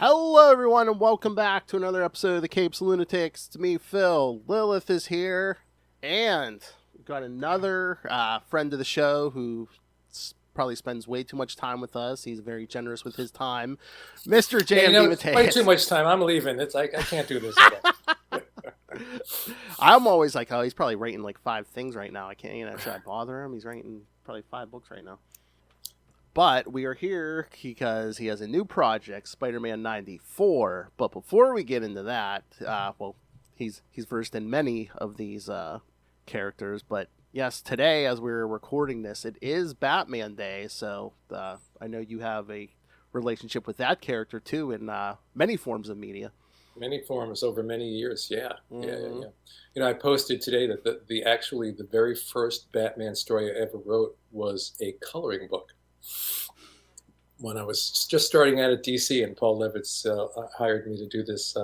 Hello, everyone, and welcome back to another episode of the Capes and Lunatics. It's me, Phil. Lilith is here, and we've got another friend of the show who probably spends way too much time with us. He's very generous with his time, Mr. J.M. DeMatteis. Way too much time. I'm leaving. It's like I can't do this again. I'm always like, oh, he's probably writing like 5 things right now. I can't, should I bother him? He's writing probably 5 books right now. But we are here because he has a new project, Spider-Man 94. But before we get into that, he's versed in many of these characters. But yes, today, as we're recording this, it is Batman Day. So I know you have a relationship with that character, too, in many forms of media. Many forms over many years, yeah. Mm-hmm. Yeah. You know, I posted today that the very first Batman story I ever wrote was a coloring book. When I was just starting out at DC, and Paul Levitz hired me to do this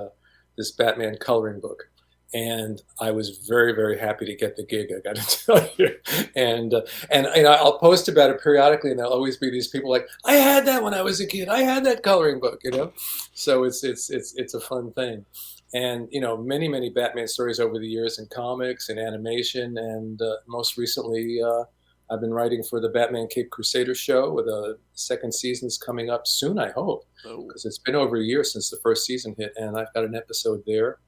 Batman coloring book, and I was very, very happy to get the gig. I got to tell you, and I'll post about it periodically, and there'll always be these people like, "I had that when I was a kid. I had that coloring book," you know. So it's a fun thing, and many Batman stories over the years in comics and animation, and most recently. I've been writing for the Batman Cape Crusader show, with a second season's coming up soon, I hope, because it's been over a year since the first season hit, and I've got an episode there,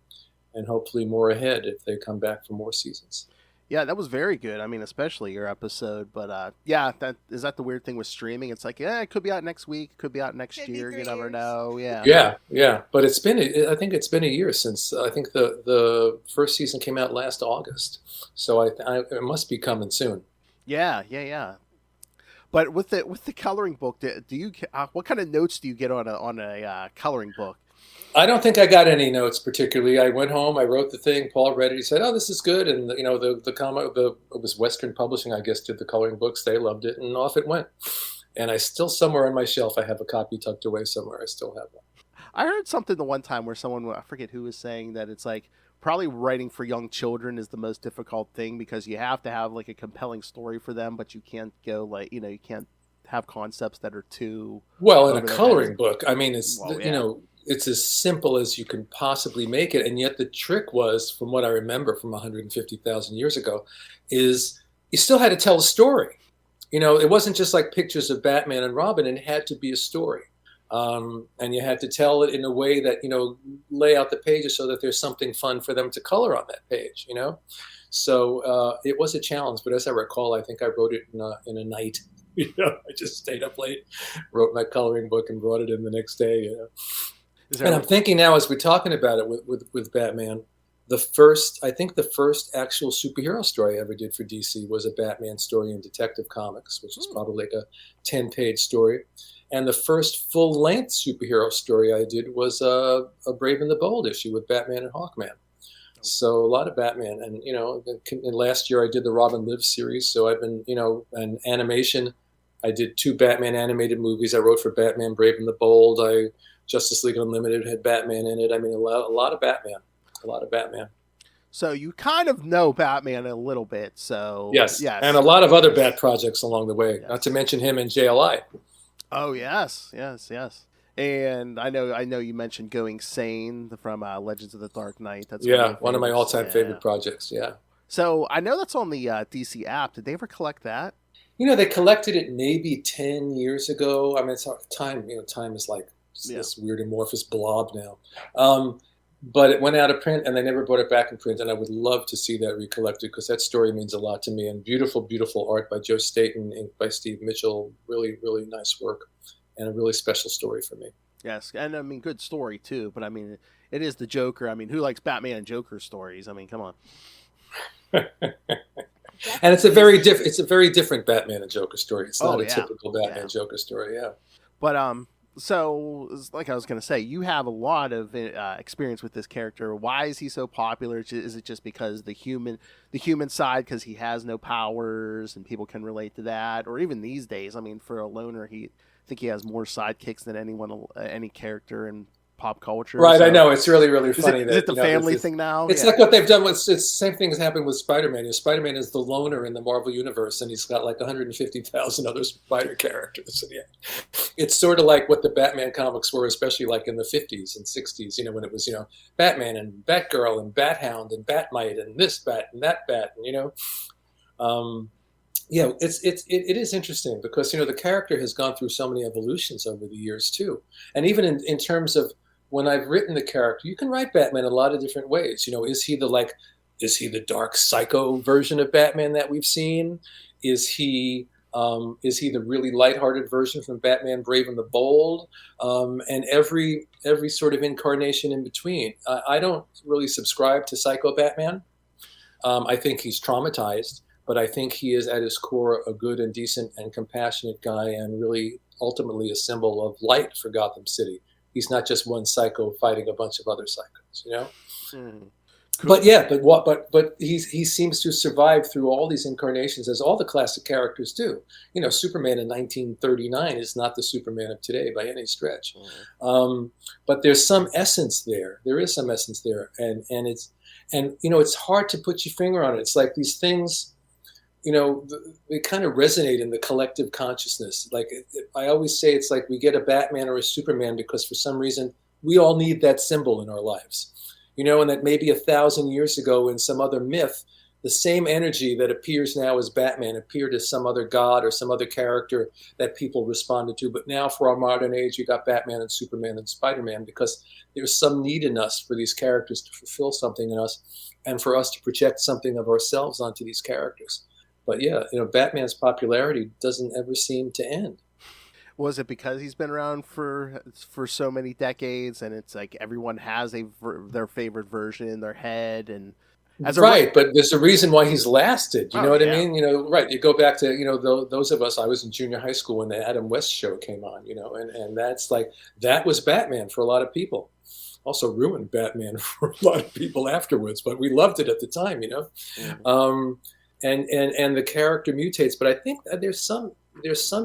and hopefully more ahead if they come back for more seasons. Yeah, that was very good. I mean, especially your episode. But yeah, is that the weird thing with streaming? It's like, yeah, it could be out next week, it could be out next year. You never know. Yeah. Yeah. But I think it's been a year since I think the first season came out last August, so it must be coming soon. Yeah. But with the coloring book, do you what kind of notes do you get on a coloring book? I don't think I got any notes particularly. I went home, I wrote the thing. Paul read it. He said, "Oh, this is good." And the comic, it was Western Publishing, I guess, did the coloring books. They loved it, and off it went. And I still, somewhere on my shelf, I have a copy tucked away somewhere. I still have one. I heard something the one time where someone, I forget who, was saying that it's like, probably writing for young children is the most difficult thing, because you have to have like a compelling story for them, but you can't go like, you can't have concepts that are too well in a coloring book. I mean, it's it's as simple as you can possibly make it, and yet the trick was, from what I remember from 150,000 years ago, is you still had to tell a story. It wasn't just like pictures of Batman and Robin. It had to be a story. And you had to tell it in a way that, lay out the pages so that there's something fun for them to color on that page, So it was a challenge, but as I recall, I think I wrote it in a night. I just stayed up late, wrote my coloring book, and brought it in the next day. And I'm thinking now, as we're talking about it with Batman, the first actual superhero story I ever did for DC was a Batman story in Detective Comics, which is probably like a 10-page story. And the first full-length superhero story I did was a Brave and the Bold issue with Batman and Hawkman. So a lot of Batman. And, and last year I did the Robin Lives series. So I've been, an animation. I did 2 Batman animated movies. I wrote for Batman, Brave and the Bold. Justice League Unlimited had Batman in it. I mean, a lot of Batman. A lot of Batman. So you kind of know Batman a little bit. So yes. And a lot of other Bat projects along the way. Yes. Not to mention him in JLI. Oh yes. And I know you mentioned Going Sane from Legends of the Dark Knight. That's one of my all-time favorite projects. Yeah. So I know that's on the DC app. Did they ever collect that? They collected it maybe 10 years ago. I mean, it's time. Time is like this weird amorphous blob now. But it went out of print, and they never brought it back in print. And I would love to see that recollected, because that story means a lot to me. And beautiful, beautiful art by Joe Staton, ink by Steve Mitchell. Really, really nice work, and a really special story for me. Yes, and I mean, good story too. But I mean, it is the Joker. I mean, who likes Batman and Joker stories? I mean, come on. And it's a very different Batman and Joker story. It's not a typical Batman Joker story. Yeah. But so, like I was going to say, you have a lot of experience with this character. Why is he so popular? Is it just because the human side, because he has no powers and people can relate to that? Or even these days, I mean, for a loner, I think he has more sidekicks than any character in pop culture. Right, so. I know. It's really, really funny. Is it the family thing now? It's like what they've done. It's the same thing has happened with Spider-Man. Spider-Man is the loner in the Marvel Universe, and he's got like 150,000 other Spider characters. And it's sort of like what the Batman comics were, especially like in the 50s and 60s, when it was, Batman and Batgirl and Bathound and Batmite and this Bat and that Bat, and, it is interesting because, the character has gone through so many evolutions over the years too. And even in terms of, when I've written the character, you can write Batman a lot of different ways. Is he the dark psycho version of Batman that we've seen? Is he the really lighthearted version from Batman Brave and the Bold? And every sort of incarnation in between. I don't really subscribe to Psycho Batman. I think he's traumatized, but I think he is at his core a good and decent and compassionate guy, and really ultimately a symbol of light for Gotham City. He's not just one psycho fighting a bunch of other psychos, Cool. But he seems to survive through all these incarnations, as all the classic characters do. Superman in 1939 is not the Superman of today by any stretch. But there's some essence there. There is some essence there, and it's hard to put your finger on it. It's like these things. They kind of resonate in the collective consciousness. Like I always say, it's like we get a Batman or a Superman because for some reason we all need that symbol in our lives. And that maybe 1,000 years ago in some other myth, the same energy that appears now as Batman appeared as some other god or some other character that people responded to. But now for our modern age, you got Batman and Superman and Spider-Man because there's some need in us for these characters to fulfill something in us and for us to project something of ourselves onto these characters. But Batman's popularity doesn't ever seem to end. Was it because he's been around for so many decades, and it's like everyone has their favorite version in their head, and but there's a reason why he's lasted. You know what I mean? Right. You go back to those of us. I was in junior high school when the Adam West show came on. And that's like that was Batman for a lot of people. Also ruined Batman for a lot of people afterwards, but we loved it at the time. Mm-hmm. And the character mutates, but I think that there's some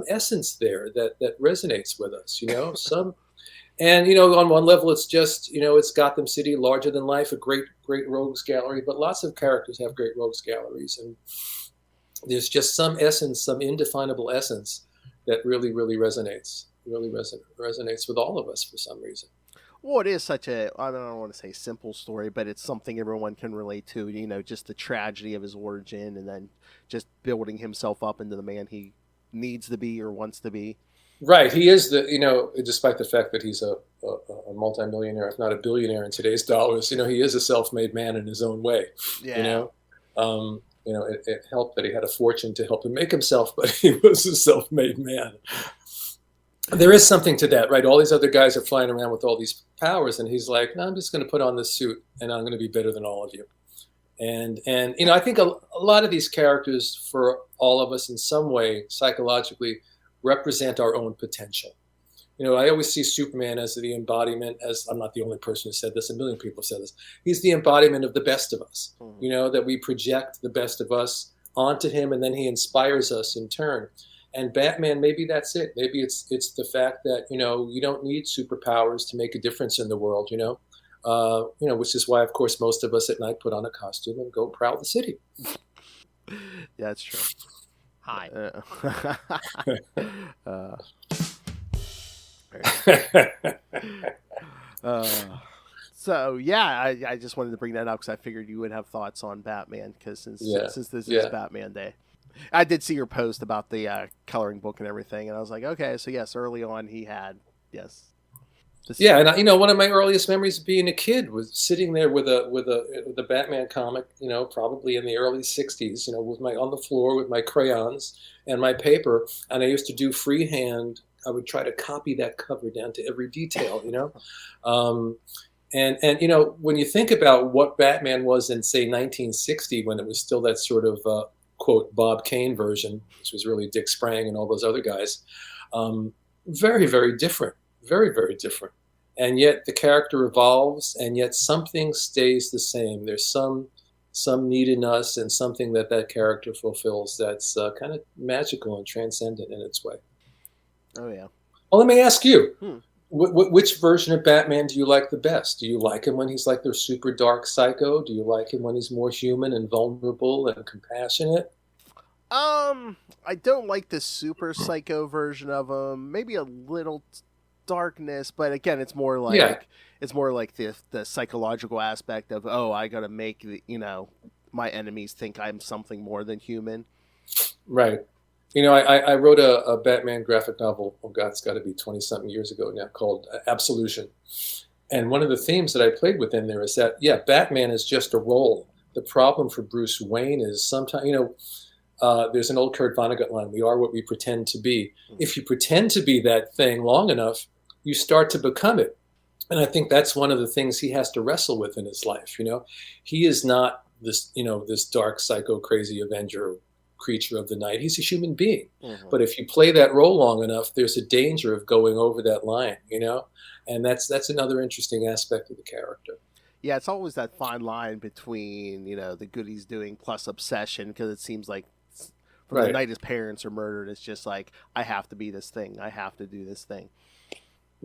essence there that resonates with us, on one level it's just, it's Gotham City, larger than life, a great rogues gallery, but lots of characters have great rogues galleries, and there's just some essence, some indefinable essence that really, really resonates with all of us for some reason. Well, it is such I don't want to say simple story, but it's something everyone can relate to, just the tragedy of his origin and then just building himself up into the man he needs to be or wants to be. Right. He is despite the fact that he's a multimillionaire, if not a billionaire in today's dollars, he is a self-made man in his own way. Yeah. It helped that he had a fortune to help him make himself, but he was a self-made man. There is something to that, right? All these other guys are flying around with all these powers, and he's like, no, I'm just going to put on this suit, and I'm going to be better than all of you. And I think a lot of these characters, for all of us in some way, psychologically, represent our own potential. I always see Superman as the embodiment, as I'm not the only person who said this, a million people said this. He's the embodiment of the best of us, that we project the best of us onto him, and then he inspires us in turn. And Batman, maybe that's it. Maybe it's the fact that, you don't need superpowers to make a difference in the world, which is why, of course, most of us at night put on a costume and go prowl the city. Yeah, that's true. Hi. So, yeah, I just wanted to bring that up because I figured you would have thoughts on Batman because since this is Batman Day. I did see your post about the coloring book and everything, and I was like, okay, so yes, early on he had, yes. Yeah, and one of my earliest memories of being a kid was sitting there with a Batman comic, probably in the early '60s, on the floor with my crayons and my paper, and I used to do freehand. I would try to copy that cover down to every detail, And when you think about what Batman was in, say, 1960, when it was still that sort of quote Bob Kane version, which was really Dick Sprang and all those other guys, very, very different. Very, very different. And yet the character evolves, and yet something stays the same. There's some need in us and something that character fulfills that's kind of magical and transcendent in its way. Oh, yeah. Well, let me ask you, Which version of Batman do you like the best? Do you like him when he's like the super dark psycho? Do you like him when he's more human and vulnerable and compassionate? I don't like the super psycho version of him. Maybe a little darkness, but again, it's more like the psychological aspect of, oh, I gotta make my enemies think I'm something more than human. Right. I wrote a Batman graphic novel. Oh God, it's got to be 20-something years ago now, called Absolution. And one of the themes that I played within there is that, yeah, Batman is just a role. The problem for Bruce Wayne is sometimes, there's an old Kurt Vonnegut line, we are what we pretend to be. If you pretend to be that thing long enough, you start to become it. And I think that's one of the things he has to wrestle with in his life. He is not this dark, psycho, crazy Avenger creature of the night. He's a human being. Mm-hmm. But if you play that role long enough, there's a danger of going over that line, and that's another interesting aspect of the character. Yeah, it's always that fine line between, the good he's doing plus obsession, because it seems like from the night his parents are murdered, it's just like, I have to be this thing. I have to do this thing.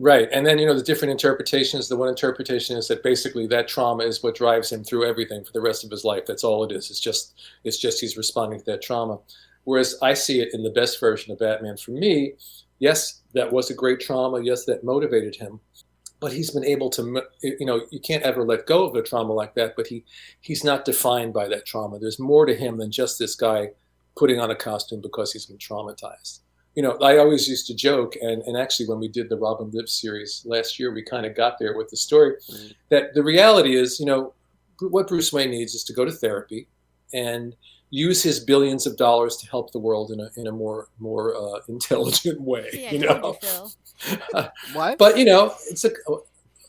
Right. And then, the different interpretations. The one interpretation is that basically that trauma is what drives him through everything for the rest of his life. That's all it is. It's just he's responding to that trauma. Whereas I see it in the best version of Batman for me. Yes, that was a great trauma. Yes, that motivated him. But he's been able to, you can't ever let go of a trauma like that, but he's not defined by that trauma. There's more to him than just this guy putting on a costume because he's been traumatized. I always used to joke, and actually when we did the Robin Lives series last year, we kind of got there with the story, that the reality is, what Bruce Wayne needs is to go to therapy and use his billions of dollars to help the world in a more intelligent way. Yeah, what? But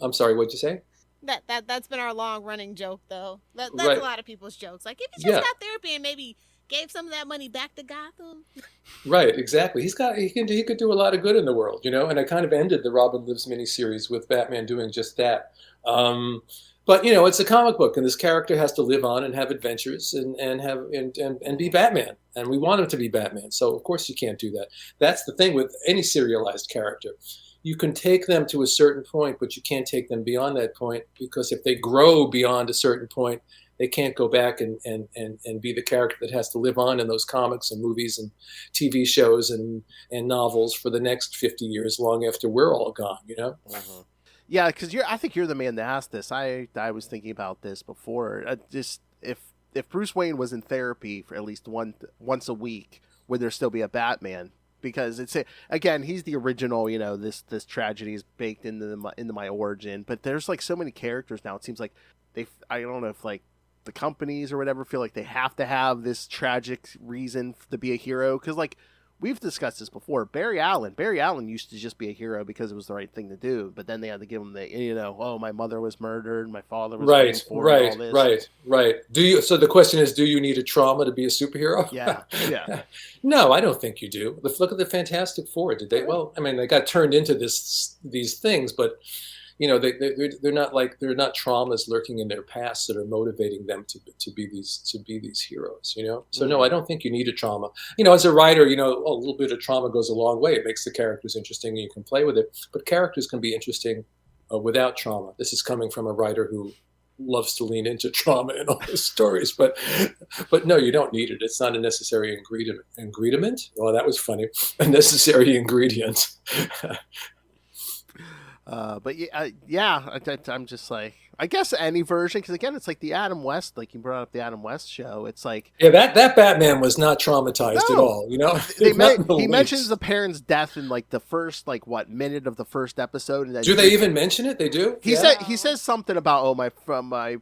I'm sorry, what'd you say? That's been our long running joke, though. That's right. A lot of people's jokes. Like, if he just got therapy and maybe gave some of that money back to Gotham. Right, exactly. He could do a lot of good in the world, And I kind of ended the Robin Lives miniseries with Batman doing just that. But it's a comic book, and this character has to live on and have adventures and be Batman, and we want him to be Batman. So of course you can't do that. That's the thing with any serialized character. You can take them to a certain point, but you can't take them beyond that point, because if they grow beyond a certain point, they can't go back and be the character that has to live on in those comics and movies and TV shows and novels for the next 50 years, long after we're all gone, Mm-hmm. Yeah, because I think you're the man to ask this. I was thinking about this before. Just if Bruce Wayne was in therapy for at least once a week, would there still be a Batman? Because again, he's the original. This tragedy is baked into my origin. But there's like so many characters now. It seems like I don't know if like the companies or whatever feel like they have to have this tragic reason to be a hero, because like we've discussed this before. Barry Allen used to just be a hero because it was the right thing to do, but then they had to give him the my mother was murdered, my father was right. So the question is, do you need a trauma to be a superhero? Yeah. No, I don't think you do. Look at the Fantastic Four. Did they? Well, I mean, they got turned into these things, but they're not traumas lurking in their past that are motivating them to be these heroes. So no, I don't think you need a trauma. As a writer, a little bit of trauma goes a long way. It makes the characters interesting, and you can play with it. But characters can be interesting without trauma. This is coming from a writer who loves to lean into trauma in all his stories, but no, you don't need it. It's not a necessary ingredient. Oh, that was funny. A necessary ingredient. But I'm just like, I guess any version, because again, it's like the Adam West, like you brought up the Adam West show. It's like, yeah, that Batman was not traumatized at all. He mentions the parents' death in like the first minute of the first episode. And then do they even mention it? They do. He says something about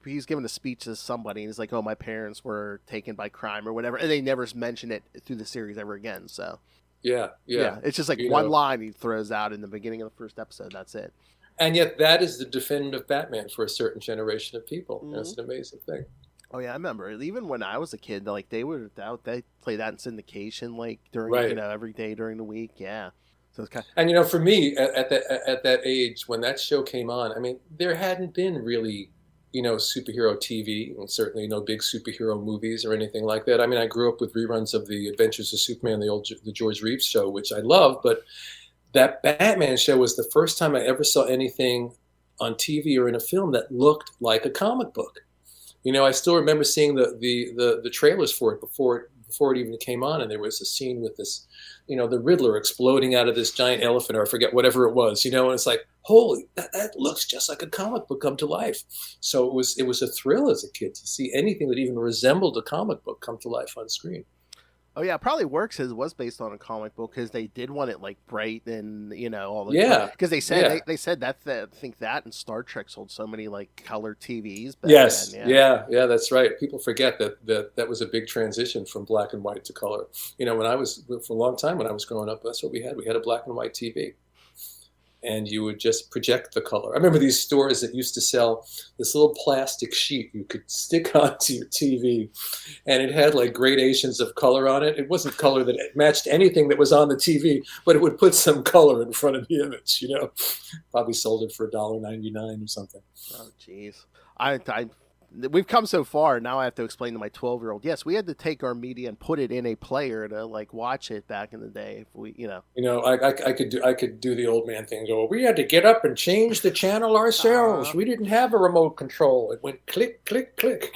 he's giving a speech to somebody, and he's like, my parents were taken by crime or whatever, and they never mention it through the series ever again. So. Yeah. It's just like one line he throws out in the beginning of the first episode. That's it. And yet that is the definitive Batman for a certain generation of people. Mm-hmm. That's an amazing thing. Oh yeah, I remember. Even when I was a kid, like they play that in syndication, like during every day during the week. Yeah. So it's and for me at that age when that show came on, I mean, there hadn't been really superhero TV, and certainly no big superhero movies or anything like that. I mean, I grew up with reruns of the Adventures of Superman, the George Reeves show, which I love, but that Batman show was the first time I ever saw anything on TV or in a film that looked like a comic book. I still remember seeing the trailers for it before it even came on, and there was a scene with this, the Riddler exploding out of this giant elephant, or I forget, whatever it was, and it's like, holy, that looks just like a comic book come to life. So it was a thrill as a kid to see anything that even resembled a comic book come to life on screen. Oh yeah, it probably works. It was based on a comic book because they did want it like bright and all the because they said they said that I think that and Star Trek sold so many like color TVs. Yes, then, yeah, that's right. People forget that was a big transition from black and white to color. For a long time when I was growing up, that's what we had. We had a black and white TV. And you would just project the color. I remember these stores that used to sell this little plastic sheet you could stick onto your TV, and it had like gradations of color on it. It wasn't color that matched anything that was on the TV, but it would put some color in front of the image. Probably sold it for $1.99 or something. Oh, jeez. We've come so far. Now I have to explain to my 12-year-old. Yes, we had to take our media and put it in a player to like watch it back in the day. If we, I could do the old man thing. Go, we had to get up and change the channel ourselves. We didn't have a remote control. It went click, click, click.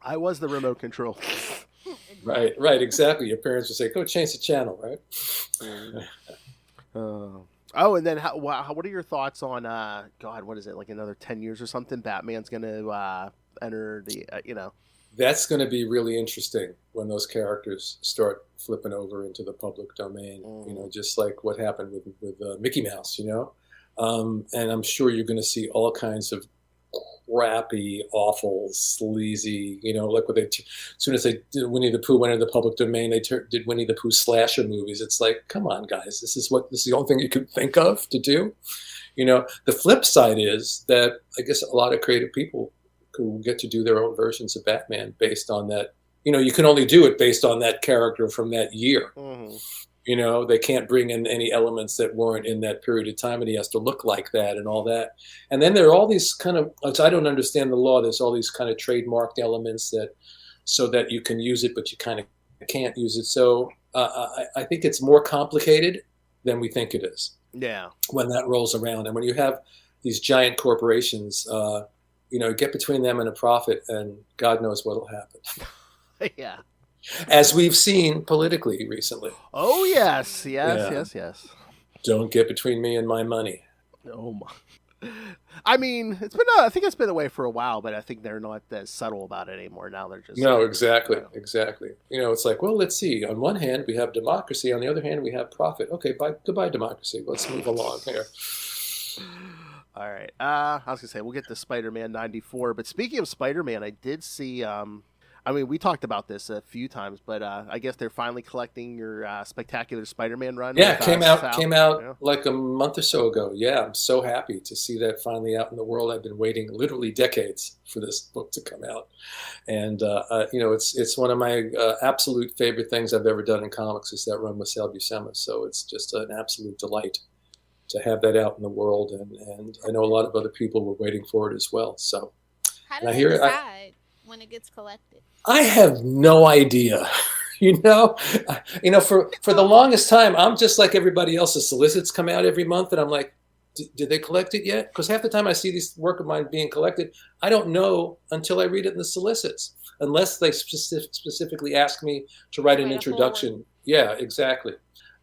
I was the remote control. Right, exactly. Your parents would say, "Go change the channel," right? Oh, and then what are your thoughts on God? What is it, like another 10 years or something? Batman's going to enter the That's going to be really interesting when those characters start flipping over into the public domain. Just like what happened with Mickey Mouse. And I'm sure you're going to see all kinds of crappy, awful, sleazy, like what as soon as they did Winnie the Pooh went into the public domain, they did Winnie the Pooh slasher movies. It's like, come on, guys, this is the only thing you could think of to do. The flip side is that I guess a lot of creative people who get to do their own versions of Batman based on that. You can only do it based on that character from that year. Mm-hmm. They can't bring in any elements that weren't in that period of time, and he has to look like that and all that. And then there are all these kind of, I don't understand the law, there's all these kind of trademarked elements so that you can use it, but you kind of can't use it. So I think it's more complicated than we think it is. Yeah. When that rolls around. And when you have these giant corporations, get between them and a profit, and God knows what will happen. Yeah. As we've seen politically recently. Oh, yes. Don't get between me and my money. Oh, my. I mean, I think it's been away for a while, but I think they're not as subtle about it anymore. Now they're just... No, exactly. It's like, well, let's see. On one hand, we have democracy. On the other hand, we have profit. Okay, goodbye, democracy. Let's move along here. All right. I was going to say, we'll get to Spider-Man 94. But speaking of Spider-Man, I did see... we talked about this a few times, but I guess they're finally collecting your Spectacular Spider-Man run. Yeah, came out like a month or so ago. Yeah, I'm so happy to see that finally out in the world. I've been waiting literally decades for this book to come out, and it's one of my absolute favorite things I've ever done in comics is that run with Sal Buscema. So it's just an absolute delight to have that out in the world, and I know a lot of other people were waiting for it as well. So how do they decide when it gets collected? I have no idea. For the longest time, I'm just like everybody else. The solicits come out every month, and I'm like, did they collect it yet? Because half the time I see this work of mine being collected, I don't know until I read it in the solicits, unless they specifically ask me to write an introduction. Yeah, exactly.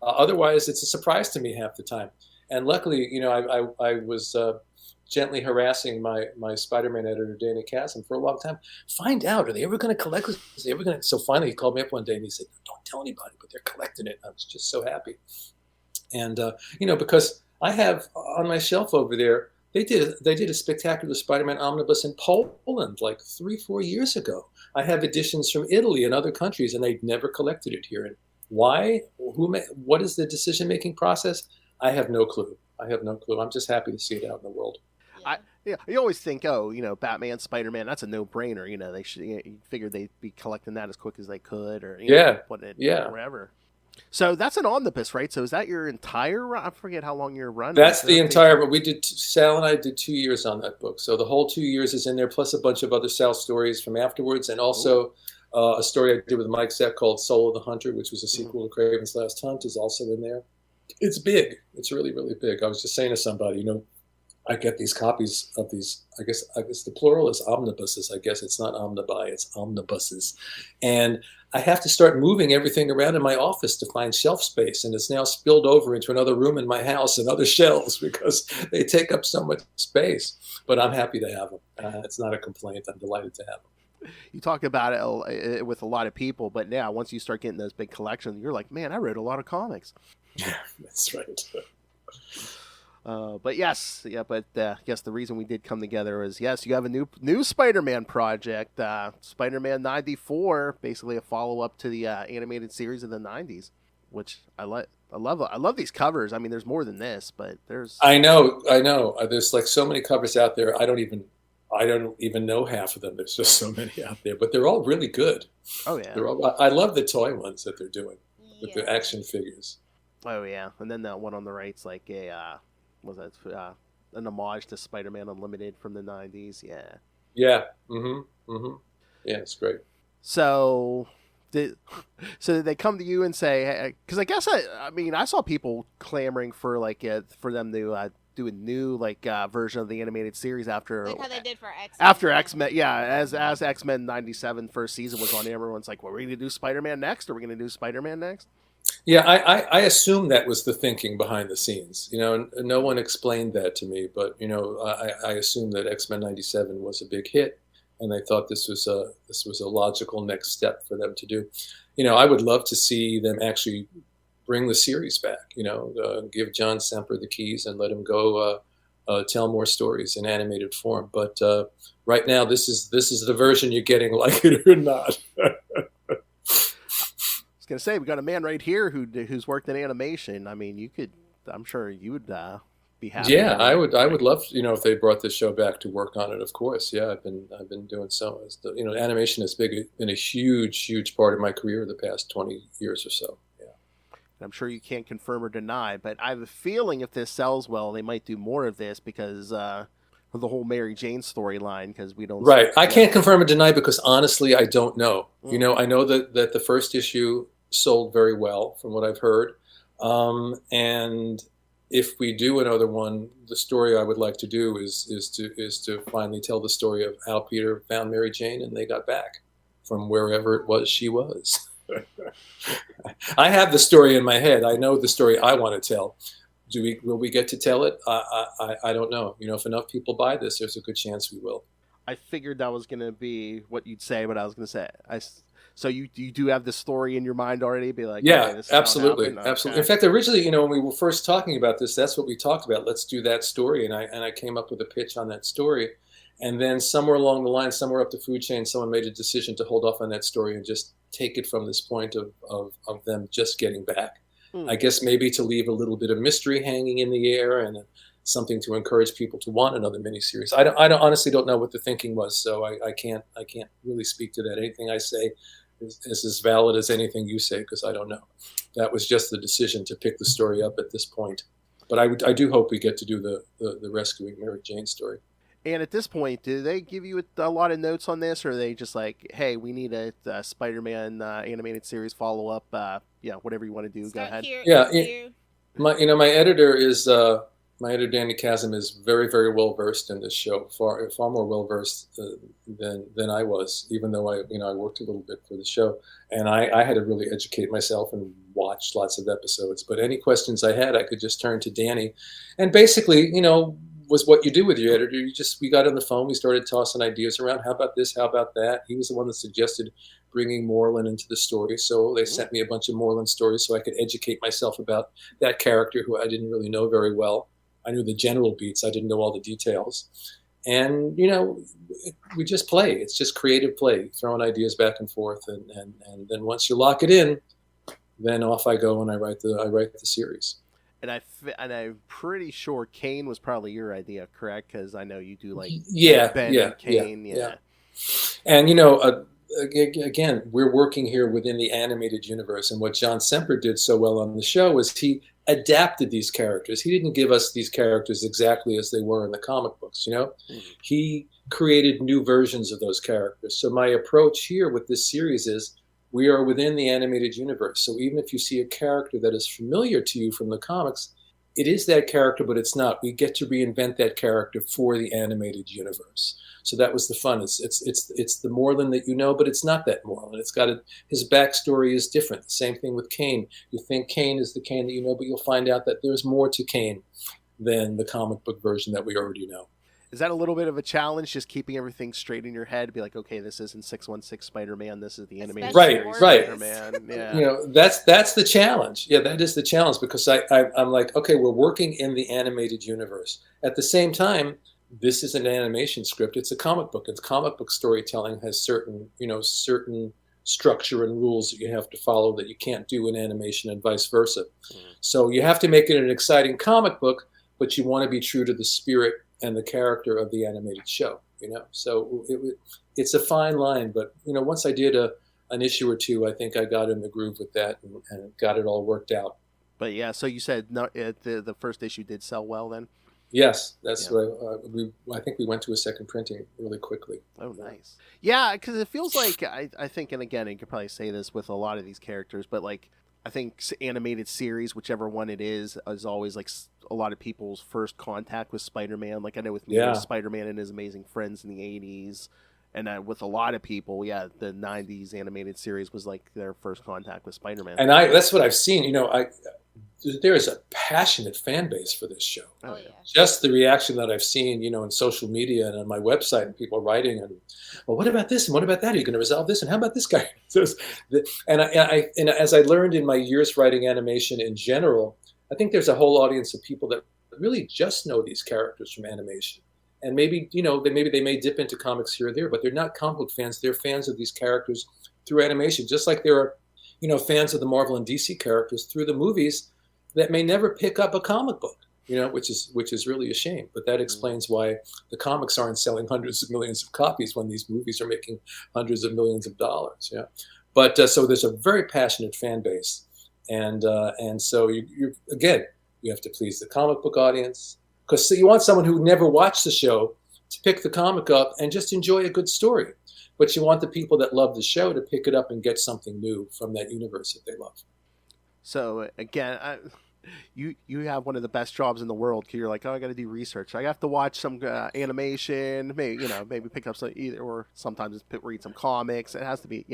Otherwise, it's a surprise to me half the time. And luckily, I was gently harassing my Spider-Man editor, Danny Chasm, for a long time. Find out, are they ever going to collect this? Are they ever going to? So finally, he called me up one day and he said, "Don't tell anybody, but they're collecting it." I was just so happy, and because I have on my shelf over there, they did a Spectacular Spider-Man omnibus in Poland like 3-4 years ago. I have editions from Italy and other countries, and they've never collected it here. And why? What is the decision-making process? I have no clue. I'm just happy to see it out in the world. You always think, Batman, Spider-Man, that's a no-brainer. They should. You figured they'd be collecting that as quick as they could, or putting it wherever. So that's an omnibus, right? So is that your entire run? I forget how long your run. That's the entire. But Sal and I did 2 years on that book, so the whole 2 years is in there, plus a bunch of other Sal stories from afterwards, and also A story I did with Mike Zeck called Soul of the Hunter, which was a sequel to Craven's Last Hunt, is also in there. It's big. It's really, really big. I was just saying to somebody, I get these copies of these, I guess the plural is omnibuses. I guess it's not omnibi, it's omnibuses. And I have to start moving everything around in my office to find shelf space. And it's now spilled over into another room in my house and other shelves because they take up so much space. But I'm happy to have them. It's not a complaint. I'm delighted to have them. You talk about it with a lot of people, but now once you start getting those big collections, you're like, man, I read a lot of comics. Yeah, that's right. But yes, the reason we did come together is, yes, you have a new Spider-Man project, Spider-Man 94, basically a follow-up to the animated series of the 90s, which I love these covers. I mean, there's more than this, but there's... I know. There's like so many covers out there. I don't even know half of them. There's just so many out there, but they're all really good. Oh yeah. I love the toy ones that they're doing with the action figures. Oh yeah, and then that one on the right's like a an homage to Spider-Man Unlimited from the 90s. Yeah. Yeah. Yeah, it's great. So did they come to you and say, because I guess I saw people clamoring for for them to do a new version of the animated series after how they did for X-Men. After X-Men, yeah, as X-Men 97 first season was on, everyone's like, well, are we going to do Spider-Man next? Are we going to do Spider-Man next? Yeah, I assume that was the thinking behind the scenes. No one explained that to me, but I assume that X-Men 97 was a big hit, and they thought this was a logical next step for them to do. I would love to see them actually bring the series back. Give John Semper the keys and let him go tell more stories in animated form. But right now, this is the version you're getting, like it or not. I was gonna say, we got a man right here who's worked in animation. I mean, I'm sure you would be happy. Yeah, I would love, if they brought this show back to work on it. Of course, yeah, I've been doing so. Animation has been a huge part of my career the past 20 years or so. Yeah, I'm sure you can't confirm or deny, but I have a feeling if this sells well, they might do more of this because of the whole Mary Jane storyline. Because we don't. Right, I can't confirm or deny because honestly, I don't know. I know that the first issue sold very well from what I've heard, and if we do another one, the story I would like to do is to finally tell the story of how Peter found Mary Jane and they got back from wherever it was she was. I have the story in my head. I know the story I want to tell. Will we get to tell it? I don't know. If enough people buy this, there's a good chance we will. I figured that was going to be what you'd say, but I was going to say so you do have this story in your mind already? Be like, yeah, okay, this absolutely, absolutely. In fact, originally, when we were first talking about this, that's what we talked about. Let's do that story, and I came up with a pitch on that story, and then somewhere along the line, somewhere up the food chain, someone made a decision to hold off on that story and just take it from this point of them just getting back. I guess maybe to leave a little bit of mystery hanging in the air and something to encourage people to want another miniseries. I honestly don't know what the thinking was, so I can't really speak to that. Anything I say is as valid as anything you say because I don't know. That was just the decision to pick the story up at this point. But I do hope we get to do the rescuing Mary Jane story. And at this point, do they give you a lot of notes on this, or are they just like, hey, we need a Spider-Man animated series follow-up, whatever you want to do, go ahead. My editor is... My editor, Danny Chasm, is very, very well versed in this show, far more well versed than I was. Even though I worked a little bit for the show, and I had to really educate myself and watch lots of episodes. But any questions I had, I could just turn to Danny, and basically, was what you do with your editor. We got on the phone, we started tossing ideas around. How about this? How about that? He was the one that suggested bringing Moreland into the story, so they sent me a bunch of Moreland stories so I could educate myself about that character who I didn't really know very well. I knew the general beats. I didn't know all the details. And, we just play. It's just creative play, throwing ideas back and forth. And then once you lock it in, then off I go and I write the series. And I'm pretty sure Kane was probably your idea, correct? Because I know you do Ben and Kane. Yeah. And, again, we're working here within the animated universe. And what John Semper did so well on the show was he adapted these characters. He didn't give us these characters exactly as they were in the comic books, He created new versions of those characters. So my approach here with this series is we are within the animated universe. So even if you see a character that is familiar to you from the comics, it is that character, but it's not. We get to reinvent that character for the animated universe. So that was the fun. It's the Moreland that you know, but it's not that Moreland. It's got his backstory is different. Same thing with Kane. You think Kane is the Kane that you know, but you'll find out that there's more to Kane than the comic book version that we already know. Is that a little bit of a challenge, just keeping everything straight in your head? Be like, okay, this isn't 616 Spider-Man. This is the animated series Spider-Man. Yeah. That's the challenge. Yeah, that is the challenge, because I'm like, okay, we're working in the animated universe. At the same time, this is an animation script. It's a comic book. It's comic book storytelling has certain structure and rules that you have to follow that you can't do in animation, and vice versa. So you have to make it an exciting comic book, but you want to be true to the spirit and the character of the animated show, So it's a fine line, but once I did an issue or two, I think I got in the groove with that and got it all worked out. But yeah, so you said the first issue did sell well then? Yes, that's right. I think we went to a second printing really quickly. Oh, nice. Yeah, because it feels like I think, and again, you could probably say this with a lot of these characters, but like I think animated series, whichever one it is always like a lot of people's first contact with Spider-Man. Like I know with me, it was Spider-Man and His Amazing Friends in the 80s. And with a lot of people, the 90s animated series was like their first contact with Spider-Man. And that's what I've seen. There is a passionate fan base for this show. Oh, yeah. Just the reaction that I've seen, in social media and on my website, and people writing, and well, what about this and what about that? Are you going to resolve this? And how about this guy? And as I learned in my years writing animation in general, I think there's a whole audience of people that really just know these characters from animation. And maybe, they may dip into comics here or there, but they're not comic book fans. They're fans of these characters through animation, just like there are, fans of the Marvel and DC characters through the movies that may never pick up a comic book, which is really a shame. But that explains why the comics aren't selling hundreds of millions of copies when these movies are making hundreds of millions of dollars. Yeah, but so there's a very passionate fan base, and so you have to please the comic book audience, because you want someone who never watched the show to pick the comic up and just enjoy a good story. But you want the people that love the show to pick it up and get something new from that universe that they love. So again, you have one of the best jobs in the world. You're like, I got to do research. I have to watch some animation, maybe pick up some or sometimes read some comics. It has to be,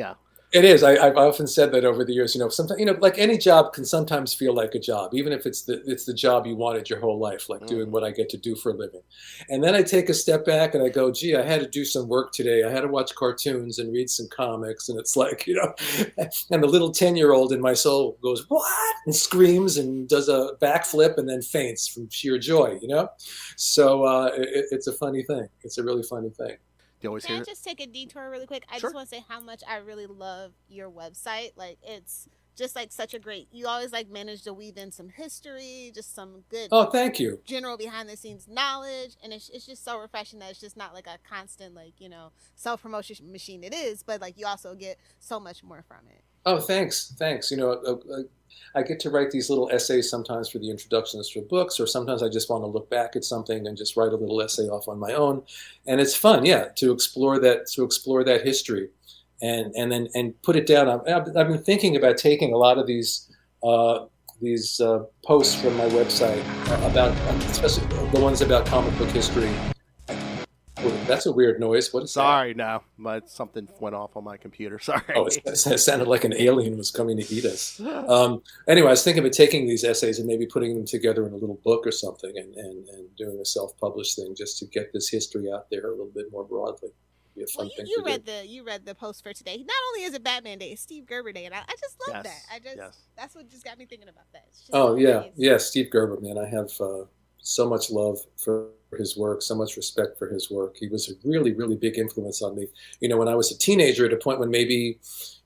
It is. I've often said that over the years. Sometimes, like any job can sometimes feel like a job, even if it's the job you wanted your whole life, like doing what I get to do for a living. And then I take a step back and I go, gee, I had to do some work today. I had to watch cartoons and read some comics, and it's like, and the little 10-year-old in my soul goes, what? And screams and does a backflip and then faints from sheer joy. So it's a funny thing. It's a really funny thing. Can I just take a detour really quick? I just want to say how much I really love your website. Like, it's just like such a great, you always like manage to weave in some history, just some good, thank you, general behind the scenes knowledge. And it's just so refreshing that it's just not like a constant, like, self-promotion machine. It is, but like you also get so much more from it. Oh, thanks. I get to write these little essays sometimes for the introductions to books, or sometimes I just want to look back at something and just write a little essay off on my own. And it's fun, to explore that history and then put it down. I've been thinking about taking a lot of these posts from my website about, especially the ones about comic book history. That's a weird noise. What is Sorry, that? no. Something went off on my computer. Sorry. Oh, it sounded like an alien was coming to eat us. Anyway, I was thinking of taking these essays and maybe putting them together in a little book or something, and doing a self-published thing just to get this history out there a little bit more broadly. Be a fun thing you read the post for today. Not only is it Batman Day, it's Steve Gerber Day, and I just love that. That's what just got me thinking about that. Oh yeah, Steve Gerber, man. I have so much love for his work, so much respect for his work. He was a really, really big influence on me. When I was a teenager, at a point when maybe,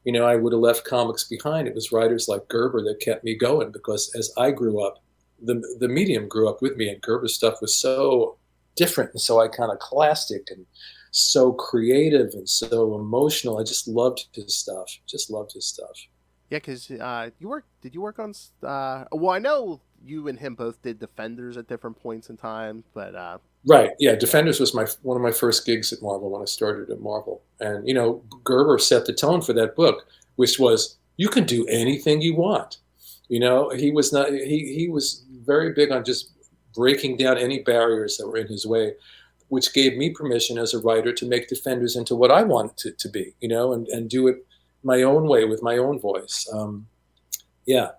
I would have left comics behind, it was writers like Gerber that kept me going, because as I grew up, the medium grew up with me, and Gerber's stuff was so different and so iconoclastic and so creative and so emotional. I just loved his stuff. Yeah, because did you work on? Well, I know you and him both did Defenders at different points in time, but right, yeah, Defenders was one of my first gigs at Marvel when I started at Marvel, and Gerber set the tone for that book, which was you can do anything you want. He was not he was very big on just breaking down any barriers that were in his way, which gave me permission as a writer to make Defenders into what I wanted it to be, and do it my own way with my own voice. Yeah.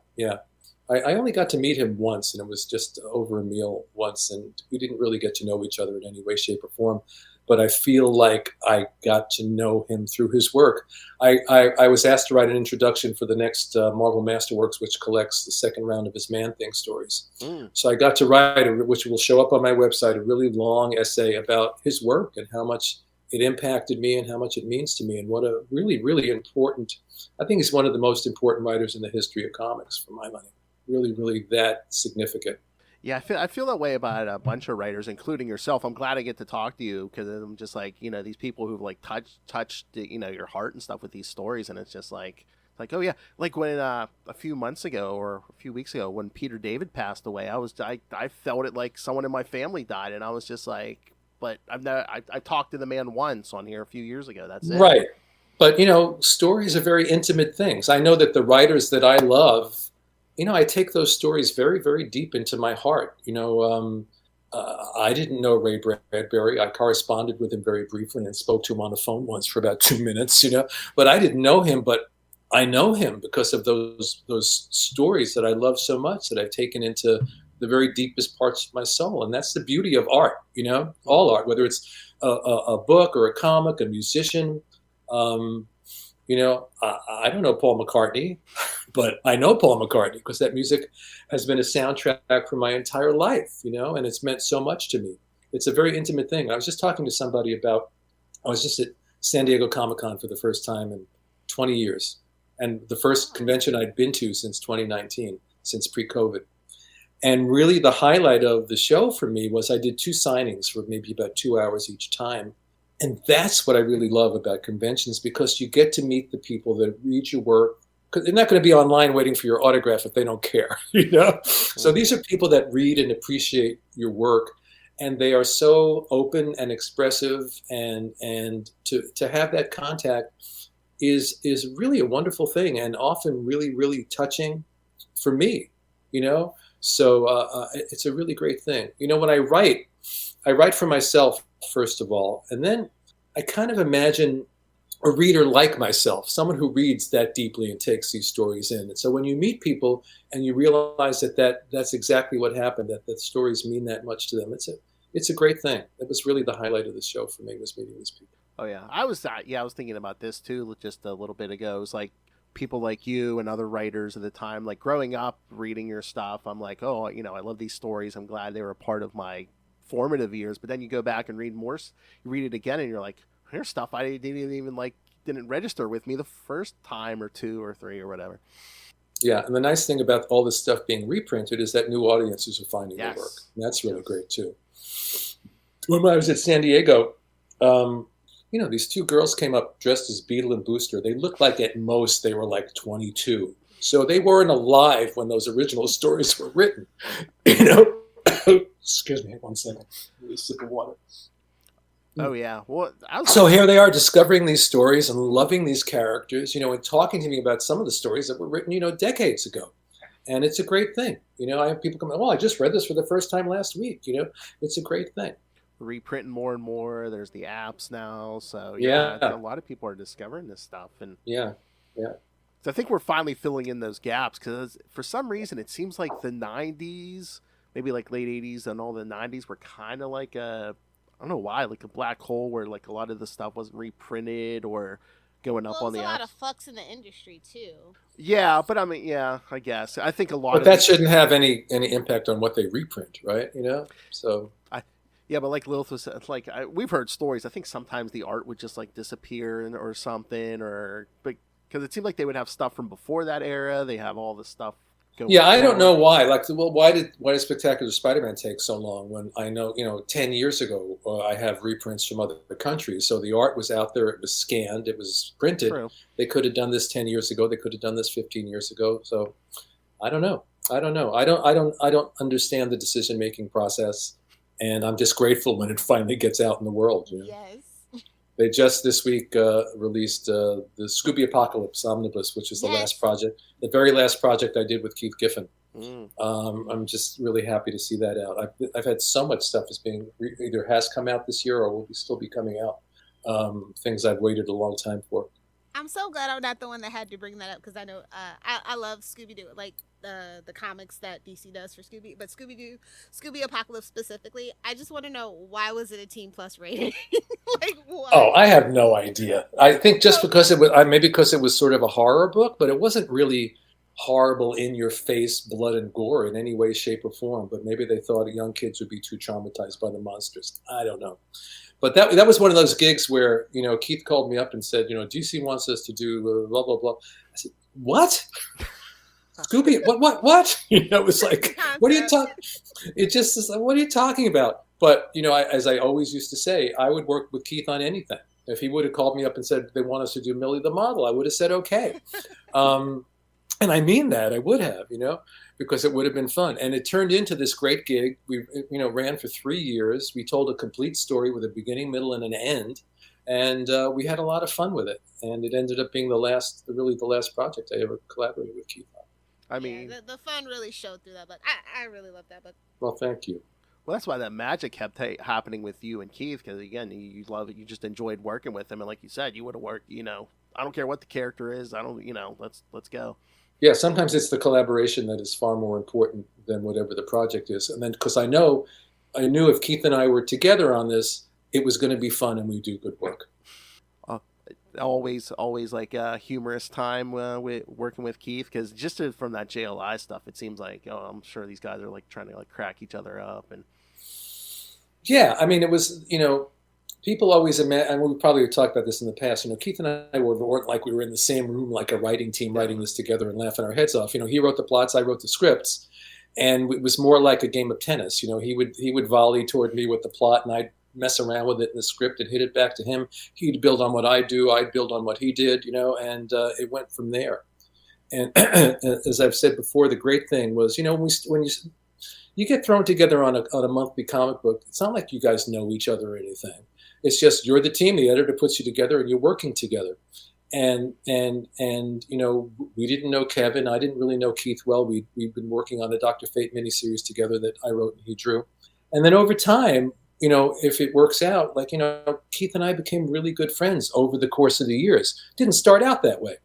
I only got to meet him once, and it was just over a meal once, and we didn't really get to know each other in any way, shape, or form. But I feel like I got to know him through his work. I was asked to write an introduction for the next Marvel Masterworks, which collects the second round of his Man-Thing stories. So I got to write, which will show up on my website, a really long essay about his work and how much it impacted me and how much it means to me, and what a really, really important, I think he's one of the most important writers in the history of comics, for my money. Really, really that significant. Yeah, I feel that way about a bunch of writers, including yourself. I'm glad I get to talk to you, because I'm just like, these people who've like touched your heart and stuff with these stories, and it's just like oh yeah, like when a few months ago or a few weeks ago when Peter David passed away, I felt it like someone in my family died, and I was just like, but I talked to the man once on here a few years ago. That's it. Right, but stories are very intimate things. I know that the writers that I love, I take those stories very, very deep into my heart. I didn't know Ray Bradbury. I corresponded with him very briefly and spoke to him on the phone once for about 2 minutes, but I didn't know him, but I know him because of those stories that I love so much, that I've taken into the very deepest parts of my soul. And that's the beauty of art, all art, whether it's a book or a comic, a musician. I don't know Paul McCartney, but I know Paul McCartney because that music has been a soundtrack for my entire life, and it's meant so much to me. It's a very intimate thing. I was just talking to somebody I was just at San Diego Comic-Con for the first time in 20 years, and the first convention I'd been to since 2019, since pre-COVID. And really the highlight of the show for me was I did 2 signings for maybe about 2 hours each time. And that's what I really love about conventions, because you get to meet the people that read your work, because they're not going to be online waiting for your autograph if they don't care, So these are people that read and appreciate your work, and they are so open and expressive, and to have that contact is really a wonderful thing, and often really, really touching for me, So it's a really great thing. When I write for myself, first of all, and then I kind of imagine a reader like myself, someone who reads that deeply and takes these stories in. And so when you meet people and you realize that's exactly what happened, that stories mean that much to them, it's a great thing. That was really the highlight of the show for me, was meeting these people. Oh yeah, I was thinking about this too just a little bit ago. It was like people like you and other writers at the time, like growing up reading your stuff, I'm like, oh, I love these stories. I'm glad they were a part of my formative years. But then you go back and read it again, and you're like, here's stuff I didn't register with me the first time or 2 or 3 or whatever. Yeah, and the nice thing about all this stuff being reprinted is that new audiences are finding the work. And that's really great too. When I was at San Diego, these 2 girls came up dressed as Beetle and Booster. They looked like at most they were like 22. So they weren't alive when those original stories were written, Excuse me, 1 second. Really sip of water. Oh yeah. Well, so here they are discovering these stories and loving these characters, and talking to me about some of the stories that were written, decades ago. And it's a great thing. I have people come, oh, I just read this for the first time last week. It's a great thing. Reprinting more and more. There's the apps now. So yeah. A lot of people are discovering this stuff. And yeah. So I think we're finally filling in those gaps, because for some reason it seems like the 90s, maybe like late 80s and all the 90s were kind of like I don't know why, like a black hole where like a lot of the stuff wasn't reprinted or going up on the apps. There's a lot of flux in the industry too. Yeah, but I mean, yeah, I guess. I think a lot of that shouldn't have any impact on what they reprint, right? So yeah, but like Lilith was like, we've heard stories. I think sometimes the art would just like disappear or something, but because it seemed like they would have stuff from before that era. They have all the stuff. Yeah, I don't know why. Like, well, why did Spectacular Spider-Man take so long? When I know, 10 years ago, I have reprints from other countries. So the art was out there. It was scanned. It was printed. True. They could have done this 10 years ago. They could have done this 15 years ago. So I don't know. I don't understand the decision-making process, and I'm just grateful when it finally gets out in the world. You know? Yes. They just this week released the Scooby Apocalypse Omnibus, which is the last project, the very last project I did with Keith Giffen. I'm just really happy to see that out. I've had so much stuff is being either has come out this year or will still be coming out. Things I've waited a long time for. I'm so glad I'm not the one that had to bring that up, because I know I love Scooby Doo, like the comics that DC does for Scooby, but Scooby Apocalypse specifically. I just want to know, why was it a Teen Plus rating? Like, why? Oh, I have no idea. I think just because it was maybe because it was sort of a horror book, but it wasn't really horrible, in your face blood and gore in any way, shape, or form. But maybe they thought young kids would be too traumatized by the monsters. I don't know. But that was one of those gigs where, you know, Keith called me up and said, you know, DC wants us to do blah, blah, blah. I said, what? Scooby, what? You know, it was like, what are you talking? It just is like, what are you talking about? But, you know, as I always used to say, I would work with Keith on anything. If he would have called me up and said they want us to do Millie the Model, I would have said, okay. And I mean that, I would have, you know, because it would have been fun. And it turned into this great gig. We, you know, ran for 3 years. We told a complete story with a beginning, middle, and an end. And we had a lot of fun with it. And it ended up being the last project I ever collaborated with Keith on. I mean, the fun really showed through that book. I really love that book. Well, thank you. Well, that's why that magic kept happening with you and Keith, because again, you love it. You just enjoyed working with him, and like you said, you would have worked. You know, I don't care what the character is. I don't. You know, let's go. Yeah, sometimes it's the collaboration that is far more important than whatever the project is. And then, because I knew if Keith and I were together on this, it was going to be fun and we do good work. Always like a humorous time with working with Keith, because just from that JLI stuff, it seems like, I'm sure these guys are like trying to like crack each other up. And yeah, I mean, it was, you know, people always imagine, and we probably talked about this in the past, you know, Keith and I weren't like we were in the same room like a writing team writing this together and laughing our heads off. You know, he wrote the plots, I wrote the scripts, and it was more like a game of tennis. You know, he would volley toward me with the plot, and I'd mess around with it in the script and hit it back to him. He'd build on what I do, I'd build on what he did, you know, and it went from there. And as I've said before, the great thing was, you know, when you get thrown together on a monthly comic book, it's not like you guys know each other or anything. It's just you're the team. The editor puts you together, and you're working together. And you know, we didn't know Kevin. I didn't really know Keith well. We've been working on the Dr. Fate miniseries together that I wrote and he drew. And then over time, you know, if it works out, like, you know, Keith and I became really good friends over the course of the years. Didn't start out that way,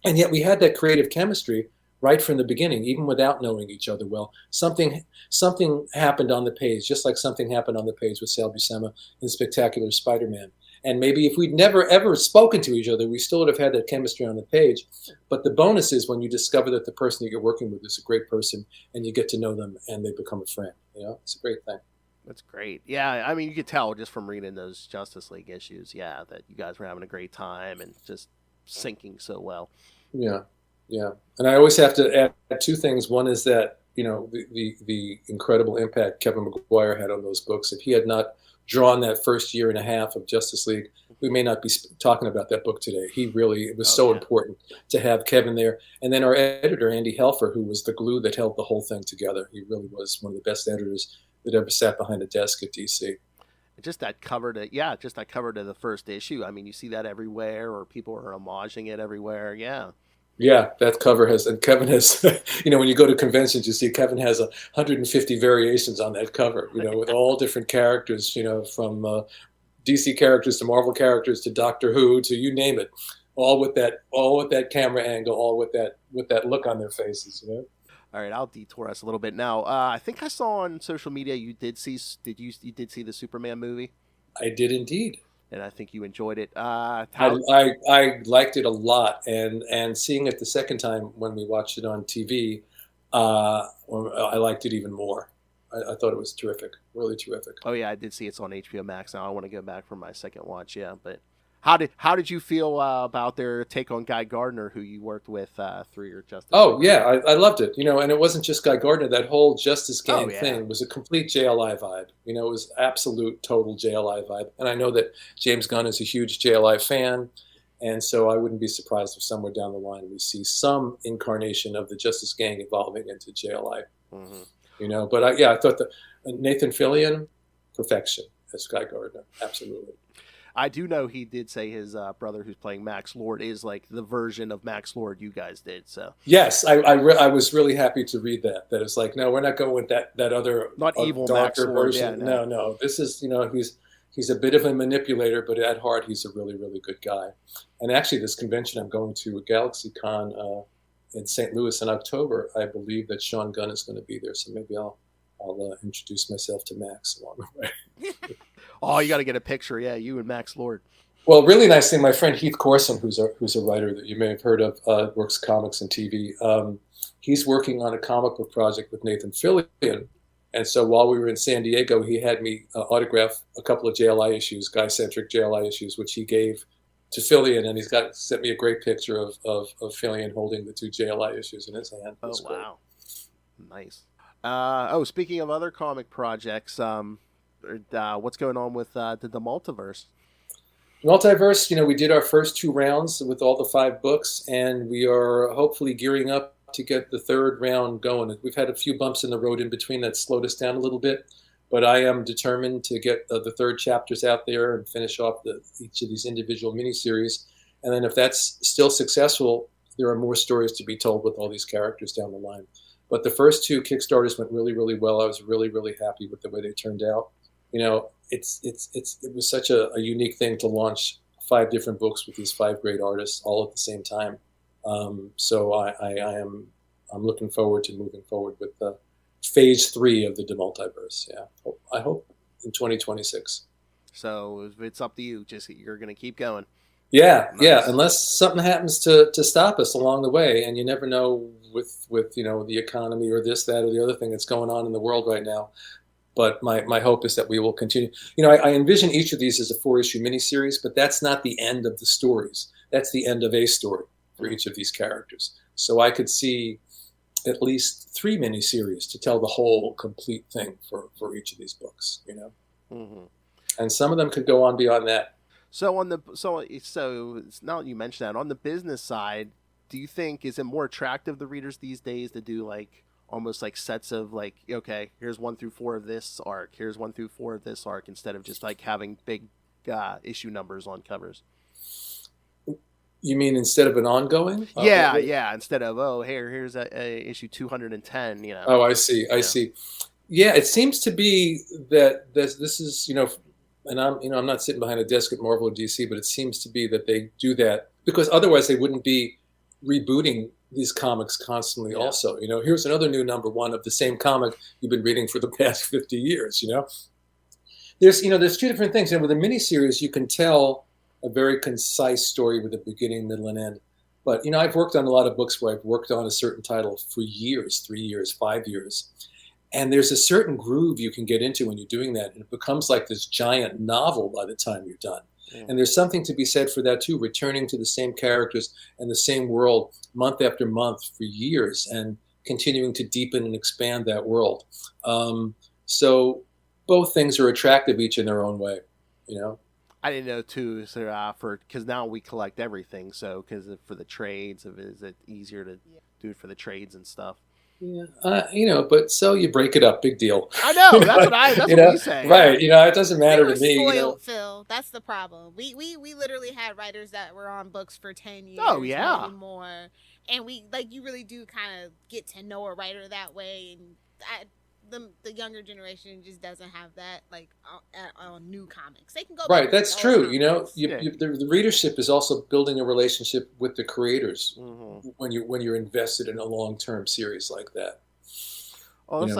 and yet we had that creative chemistry right from the beginning, even without knowing each other well. Something happened on the page, just like something happened on the page with Sal Buscema in Spectacular Spider-Man. And maybe if we'd never, ever spoken to each other, we still would have had that chemistry on the page. But the bonus is when you discover that the person that you're working with is a great person, and you get to know them, and they become a friend. You know, it's a great thing. That's great. Yeah, I mean, you could tell just from reading those Justice League issues, yeah, that you guys were having a great time and just syncing so well. Yeah. Yeah, and I always have to add two things. One is that, you know, the incredible impact Kevin McGuire had on those books. If he had not drawn that first year and a half of Justice League, we may not be talking about that book today. It was so important to have Kevin there. And then our editor, Andy Helfer, who was the glue that held the whole thing together. He really was one of the best editors that ever sat behind a desk at DC. Just that cover to the first issue. I mean, you see that everywhere, or people are homaging it everywhere. Yeah. Yeah, that cover has, and Kevin has, you know, when you go to conventions, you see Kevin has 150 variations on that cover, you know, with all different characters, you know, from DC characters to Marvel characters to Doctor Who to you name it, all with that camera angle, all with that look on their faces, you know. All right, I'll detour us a little bit now. I think I saw on social media you did see the Superman movie? I did indeed. And I think you enjoyed it. I liked it a lot, and seeing it the second time when we watched it on TV, I liked it even more. I thought it was terrific, really terrific. Oh yeah, I did see it's on HBO Max now. I want to go back for my second watch. Yeah, but how did you feel about their take on Guy Gardner, who you worked with through your Justice? Oh yeah, I loved it. You know, and it wasn't just Guy Gardner. That whole Justice Gang thing was a complete JLI vibe. You know, it was absolute total JLI vibe. And I know that James Gunn is a huge JLI fan, And so I wouldn't be surprised if somewhere down the line we see some incarnation of the Justice Gang evolving into JLI. Mm-hmm. But I thought that Nathan Fillion, perfection as Guy Gardner, absolutely. I do know he did say his brother, who's playing Max Lord, is like the version of Max Lord you guys did. So yes, I was really happy to read that. That it's like, no, we're not going with that other not evil darker Max Lord version. Yeah, no, this is he's a bit of a manipulator, but at heart he's a really, really good guy. And actually, this convention I'm going to, GalaxyCon in St. Louis in October, I believe that Sean Gunn is going to be there. So maybe I'll introduce myself to Max along the way. Oh, you got to get a picture. Yeah, you and Max Lord. Well, really nice thing. My friend Heath Corson, who's a writer that you may have heard of, works comics and TV. He's working on a comic book project with Nathan Fillion. And so while we were in San Diego, he had me autograph a couple of JLI issues, guy-centric JLI issues, which he gave to Fillion. And he's sent me a great picture of Fillion holding the 2 JLI issues in his hand. Oh, wow. Nice. Speaking of other comic projects, what's going on with the multiverse? Multiverse, we did our first 2 rounds with all the 5 books, and we are hopefully gearing up to get the 3rd round going. We've had a few bumps in the road in between that slowed us down a little bit, but I am determined to get the 3rd chapters out there and finish off each of these individual miniseries. And then if that's still successful, there are more stories to be told with all these characters down the line. But the first 2 Kickstarters went really, really well. I was really, really happy with the way they turned out. It was such a unique thing to launch 5 different books with these 5 great artists all at the same time. So I'm looking forward to moving forward with phase 3 of the DeMatteis. Yeah, I hope in 2026. So it's up to you. You're going to keep going. Yeah, nice. Yeah. Unless something happens to stop us along the way, and you never know with the economy or this, that, or the other thing that's going on in the world right now. But my hope is that we will continue. I envision each of these as a 4-issue miniseries, but that's not the end of the stories. That's the end of a story for each of these characters. So I could see at least 3 miniseries to tell the whole complete thing for each of these books. Mm-hmm. And some of them could go on beyond that. So now that you mention that, on the business side, do you think is it more attractive to readers these days to do almost like sets of okay, here's 1 through 4 of this arc, here's 1 through 4 of this arc, instead of just having big issue numbers on covers? You mean instead of an ongoing? Yeah. Instead of here's a issue 210. Oh, I see. I see. Yeah, it seems to be that this is and I'm not sitting behind a desk at Marvel or DC, but it seems to be that they do that because otherwise they wouldn't be rebooting these comics constantly. Yeah. Also, here's another new number 1 of the same comic you've been reading for the past 50 years. There's 2 different things. With a miniseries, you can tell a very concise story with a beginning, middle, and end. But I've worked on a lot of books where I've worked on a certain title for years, 3 years, 5 years. And there's a certain groove you can get into when you're doing that. And it becomes like this giant novel by the time you're done. Mm. And there's something to be said for that, too, returning to the same characters and the same world month after month for years and continuing to deepen and expand that world. So both things are attractive, each in their own way, I didn't know, too, because now we collect everything. So because for the trades, is it easier to do it for the trades and stuff? Yeah, but so you break it up, big deal. I know, that's what we say. Right, it doesn't matter to me. Spoiled, Phil. That's the problem. We literally had writers that were on books for 10 years. Oh yeah, maybe more, and we you really do kind of get to know a writer that way. And the younger generation just doesn't have that on new comics. They can go right. That's true. The readership is also building a relationship with the creators when you're invested in a long-term series like that. Oh, it's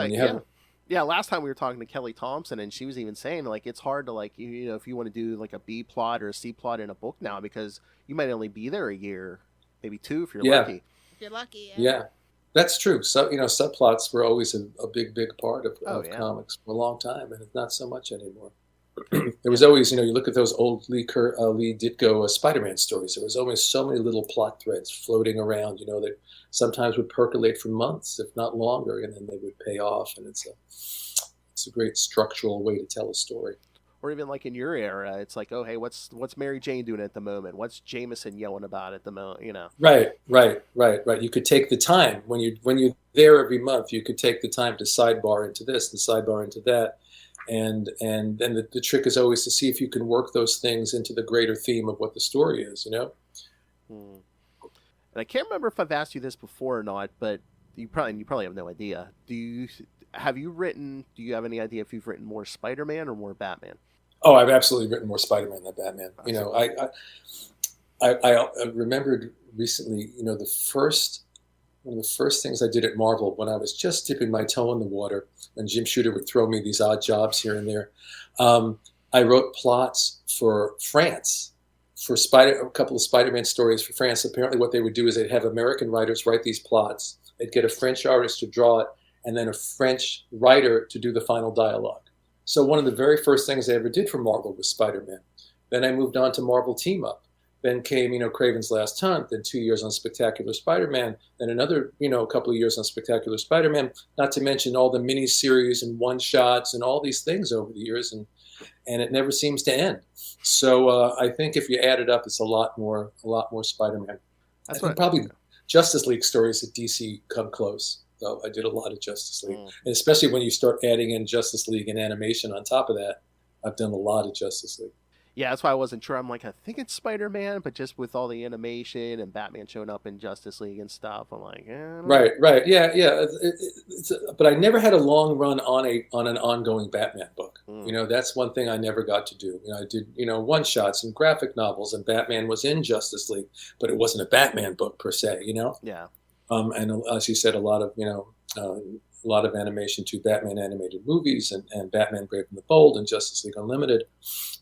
last time we were talking to Kelly Thompson, and she was even saying it's hard to if you want to do a B plot or a C plot in a book now, because you might only be there a year, maybe 2 if you're lucky. If you're lucky, yeah. That's true. So, subplots were always a big part of comics for a long time, and it's not so much anymore. There was always, you look at those old Lee Ditko Spider-Man stories. There was always so many little plot threads floating around, that sometimes would percolate for months, if not longer, and then they would pay off. And it's a great structural way to tell a story. or even like in your era, it's like, oh hey, what's Mary Jane doing at the moment? What's Jameson yelling about at the moment? You know. Right. You could take the time when you're there every month. You could take the time to sidebar into this and sidebar into that, and then the trick is always to see if you can work those things into the greater theme of what the story is. You know. Hmm. And I can't remember if I've asked you this before or not, but you probably have no idea. Do you have any idea if you've written more Spider-Man or more Batman? Oh, I've absolutely written more Spider-Man than Batman. You know, I remembered recently, you know, one of the first things I did at Marvel when I was just dipping my toe in the water, and Jim Shooter would throw me these odd jobs here and there. I wrote plots for France, for a couple of Spider-Man stories for France. Apparently what they would do is they'd have American writers write these plots. They'd get a French artist to draw it, and then a French writer to do the final dialogue. So one of the very first things I ever did for Marvel was Spider-Man. Then I moved on to Marvel Team Up. Then came, you know, Craven's Last Hunt, then 2 years on Spectacular Spider-Man, then another, you know, a couple of years on Spectacular Spider-Man, not to mention all the miniseries and one-shots and all these things over the years, and it never seems to end. So I think if you add it up, it's a lot more Spider-Man. I think probably Justice League stories at DC come close, though. I did a lot of Justice League, and especially when you start adding in Justice League and animation on top of that, I've done a lot of Justice League. Yeah, that's why I wasn't sure. I'm like, I think it's Spider-Man, but just with all the animation and Batman showing up in Justice League and stuff, I'm like, right, yeah. But I never had a long run on an ongoing Batman book. You know, that's one thing I never got to do. You know, I did, you know, one shots and graphic novels, and Batman was in Justice League, but it wasn't a Batman book per se. You know. Yeah. And as you said, a lot of animation to Batman animated movies and Batman Brave and the Bold and Justice League Unlimited.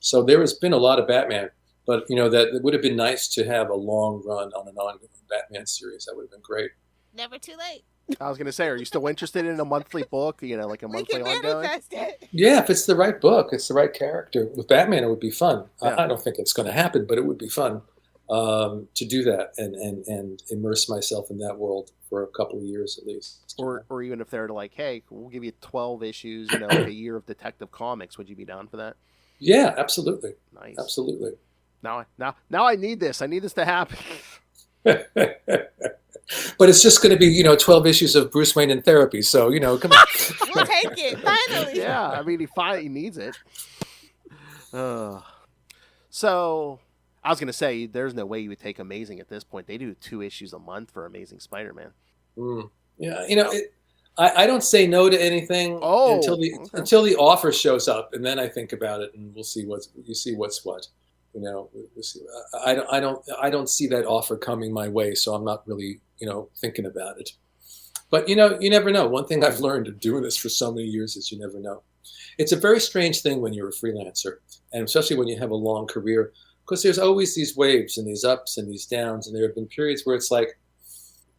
So there has been a lot of Batman, but you know that it would have been nice to have a long run on an ongoing Batman series. That would have been great. Never too late. I was gonna say, are you still interested in a monthly book? You know, like a monthly ongoing. Yeah, if it's the right book, it's the right character. With Batman, it would be fun. Yeah. I don't think it's going to happen, but it would be fun to do that and immerse myself in that world for a couple of years at least. Or even if they're like, hey, we'll give you 12 issues, you know, like a year of Detective Comics, would you be down for that? Yeah, absolutely. Nice. Absolutely. Now I need this. I need this to happen. But it's just going to be, you know, 12 issues of Bruce Wayne in therapy. So, you know, come on. We'll take it, finally. Yeah, I mean, he needs it. So, I was going to say, there's no way you would take Amazing at this point. They do 2 issues a month for Amazing Spider-Man. Yeah, you know, I don't say no to anything until the offer shows up, and then I think about it, and we'll see what's what. You know, we'll see. I don't see that offer coming my way, so I'm not really, you know, thinking about it. But you know, you never know. One thing I've learned of doing this for so many years is you never know. It's a very strange thing when you're a freelancer, and especially when you have a long career, because there's always these waves and these ups and these downs, and there have been periods where it's like,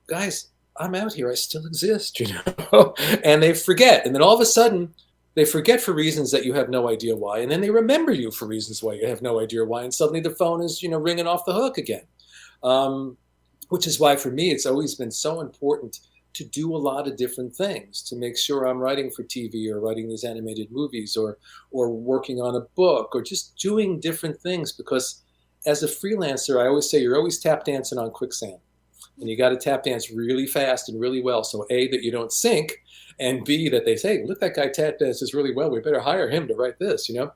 guys, I'm out here. I still exist, you know, and they forget. And then all of a sudden they forget for reasons that you have no idea why. And then they remember you for reasons why you have no idea why. And suddenly the phone is, you know, ringing off the hook again. Which is why for me, it's always been so important to do a lot of different things, to make sure I'm writing for TV or writing these animated movies or working on a book or just doing different things. Because as a freelancer, I always say you're always tap dancing on quicksand. And you got to tap dance really fast and really well. So A, that you don't sink, and B, that they say, look, that guy tap dances really well. We better hire him to write this, you know.